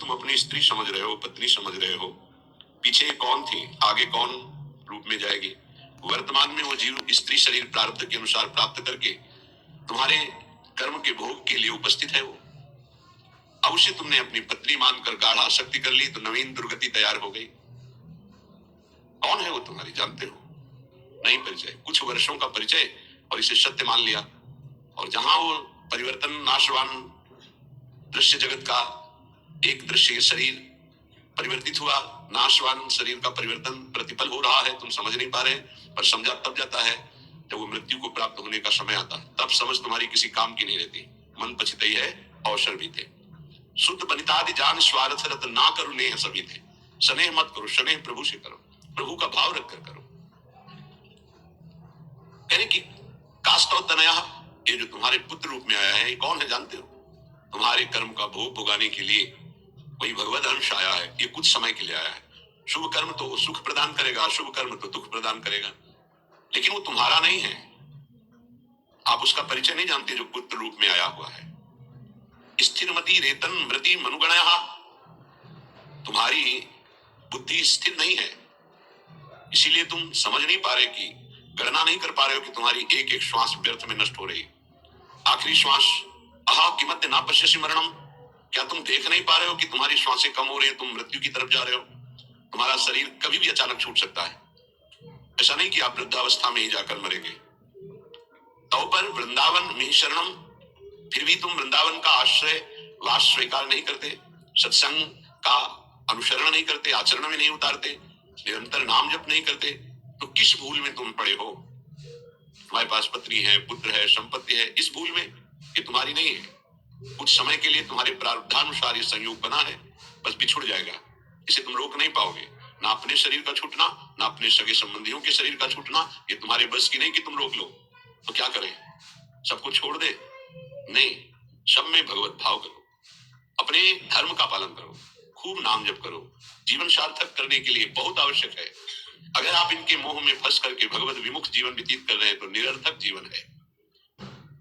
तुम अपनी स्त्री समझ रहे हो, पत्नी समझ रहे हो, पीछे कौन थी, आगे कौन रूप में जाएगी। वर्तमान में वो जीव स्त्री शरीर प्रारब्ध के अनुसार प्राप्त करके तुम्हारे कर्म के भोग के लिए उपस्थित है। वो अवश्य तुमने अपनी पत्नी मानकर गाढ़ आसक्ति कर ली तो नवीन दुर्गति तैयार हो गई। कौन है वो तुम्हारी, जानते हो नहीं परिचय, कुछ वर्षों का परिचय और इसे सत्य मान लिया। और जहां वो परिवर्तन नाशवान दृश्य जगत का एक दृश्य शरीर परिवर्तित हुआ, नाशवान शरीर का परिवर्तन प्रतिपल हो रहा है, तुम समझ नहीं पा रहे, पर समझा तब जाता है जब वो मृत्यु को प्राप्त होने का समय आता है। तब समझ तुम्हारी किसी काम की नहीं रहती, मन पछितई है अवसर भी थे। शुद्ध बनितादि जान स्वार्थ रत ना करो नेह सभी थे। स्नेह मत करो, स्नेह प्रभु से करो, प्रभु का भाव रखकर करो। कहने की काष्टव तनया, ये जो तुम्हारे पुत्र रूप में आया है, ये कौन है जानते हो? तुम्हारे कर्म का भोग भोगाने के लिए कोई भगवत अंश आया है। ये कुछ समय के लिए आया है। शुभ कर्म तो सुख प्रदान करेगा, अशुभ कर्म तो दुख प्रदान करेगा, लेकिन वो तुम्हारा नहीं है। आप उसका परिचय नहीं जानते जो पुत्र रूप में आया हुआ है। स्थिरमति रेतन मृति मनुगणया, तुम्हारी बुद्धि स्थिर नहीं है, इसीलिए तुम समझ नहीं पा रहे कि गणना नहीं कर पा रहे हो कि तुम्हारी एक एक श्वास व्यर्थ में नष्ट हो रही। आखिरी श्वास अहा किमत ना पश्यसि मरणम, क्या तुम देख नहीं पा रहे हो कि तुम्हारी श्वासें कम हो रही है, तुम मृत्यु की तरफ जा रहे हो। तुम्हारा शरीर कभी भी अचानक छूट सकता है। ऐसा नहीं कि आप वृद्धावस्था में ही जाकर मरेंगे। तो पर वृंदावन में शरणम, फिर भी तुम वृंदावन का आश्रय वास स्वीकार नहीं करते, सत्संग का अनुसरण नहीं करते, आचरण में नहीं उतारते, निरंतर नाम जप नहीं करते, तो किस भूल में तुम पड़े हो? तुम्हारे पास पत्नी है, पुत्र है, संपत्ति है, इस भूल में, ये तुम्हारी नहीं है। कुछ समय के लिए तुम्हारे प्रारब्धानुसार ये संयोग बना है, बस बिछुड़ जाएगा, इसे तुम रोक नहीं पाओगे। ना अपने शरीर का छूटना, ना अपने सगे संबंधियों के शरीर का छूटना, ये तुम्हारे बस की नहीं कि तुम रोक लो। तो क्या करें, सबको छोड़ दे? नहीं, सब में भगवत भाव करो, अपने धर्म का पालन करो, खूब नाम जप करो। जीवन सार्थक करने के लिए बहुत आवश्यक है। अगर आप इनके मोह में फंस करके भगवत विमुख जीवन व्यतीत कर रहे हैं तो निरर्थक जीवन है।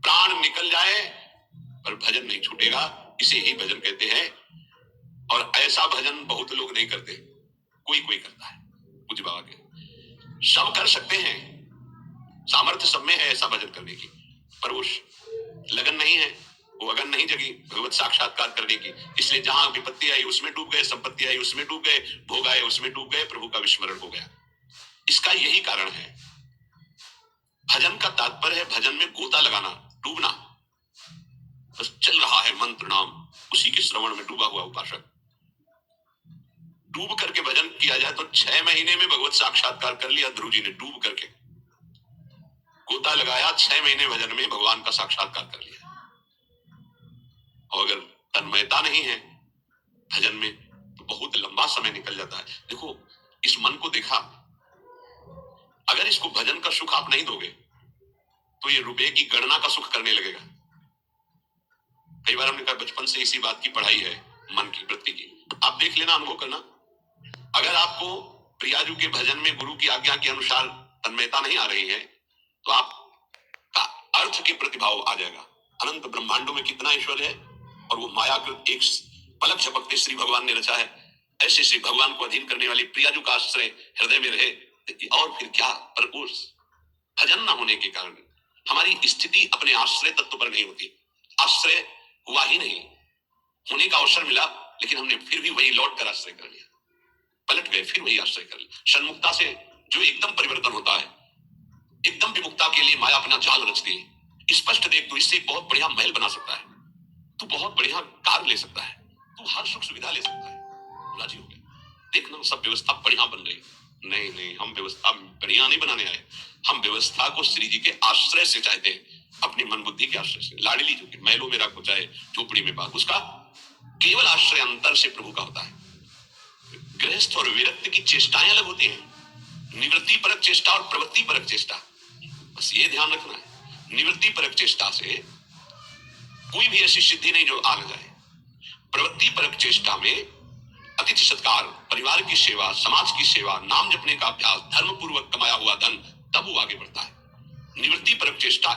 प्राण निकल जाए पर भजन नहीं छूटेगा, इसे ही भजन कहते हैं। और ऐसा भजन बहुत लोग नहीं करते, कोई कोई करता है। पूज्य बाबा के सब कर सकते हैं, सामर्थ्य सब में है ऐसा भजन करने की, पर वो लगन नहीं है, वो अगन नहीं जगी भगवत साक्षात्कार करने की। इसलिए जहां विपत्ति आई उसमें डूब गए, संपत्ति आई उसमें डूब गए, भोग आए उसमें डूब गए, प्रभु का विस्मरण हो गया। इसका यही कारण है। भजन का तात्पर्य है भजन में गोता लगाना, डूबना। बस चल रहा है मंत्र नाम, उसी के श्रवण में डूबा हुआ उपासक। डूब करके भजन किया जाए तो 6 महीने में भगवत साक्षात्कार कर लिया ध्रुव जी ने। डूब करके गोता लगाया, 6 महीने भजन में भगवान का साक्षात्कार कर लिया। और अगर तन्मयता नहीं है भजन में तो बहुत लंबा समय निकल जाता है। देखो इस मन को देखा, अगर इसको भजन का सुख आप नहीं दोगे तो ये रुपए की गणना का सुख करने लगेगा। कई बार हमने कहा बचपन से इसी बात की पढ़ाई है मन की वृत्ति की, आप देख लेना, अनुभव करना। अगर आपको प्रियाजू के भजन में गुरु की आज्ञा के अनुसार तन्मयता नहीं आ रही है तो आपका अर्थ के प्रतिभाव आ जाएगा। अनंत ब्रह्मांडों में कितना ईश्वर है और वो मायाकृत एक पलक झपकते श्री भगवान ने रचा है। ऐसे श्री भगवान को अधीन करने वाली प्रियाजू का आश्रय हृदय में रहे और फिर क्या। पर उस भजन न होने के कारण हमारी स्थिति अपने आश्रय तत्व पर नहीं होती। आश्रय हुआ ही नहीं, होने का अवसर मिला लेकिन हमने फिर भी वही लौट कर आश्रय कर लिया, पलट गए, फिर वही आश्रय कर लिया। सन्मुक्ता से जो एकदम परिवर्तन होता है, एकदम विमुक्ता के लिए माया अपना जाल रचती है। स्पष्ट देख, तो इससे बहुत बढ़िया महल बना सकता है, तू बहुत बढ़िया कार ले सकता है, तू हर सुख सुविधा ले सकता है। राजी हो गए, देखना सब व्यवस्था बढ़िया बन रही। नहीं नहीं, हम व्यवस्था बढ़िया नहीं बनाने आए, हम व्यवस्था को श्री जी के आश्रय से चाहते हैं, अपनी मन बुद्धि के आश्रय से। लाडली जो कि महलों में रखो चाहे झोपड़ी में बात, उसका केवल आश्रय अंतर से प्रभु का होता है। गृहस्थ और विरक्त की चेष्टाएं अलग होती हैं, निवृत्ति परक चेष्टा और प्रवृत्ति परक चेष्टा। बस ये ध्यान रखना है, निवृत्ति परक चेष्टा से कोई भी ऐसी सिद्धि नहीं जो आ न जाए। प्रवृत्ति परक चेष्टा में अतिथि सत्कार, परिवार की सेवा, समाज की सेवा, नाम जपने का अभ्यास, धर्म पूर्वक कमाया हुआ धन, तब वो आगे बढ़ता है। निवृत्ति परक चेष्टा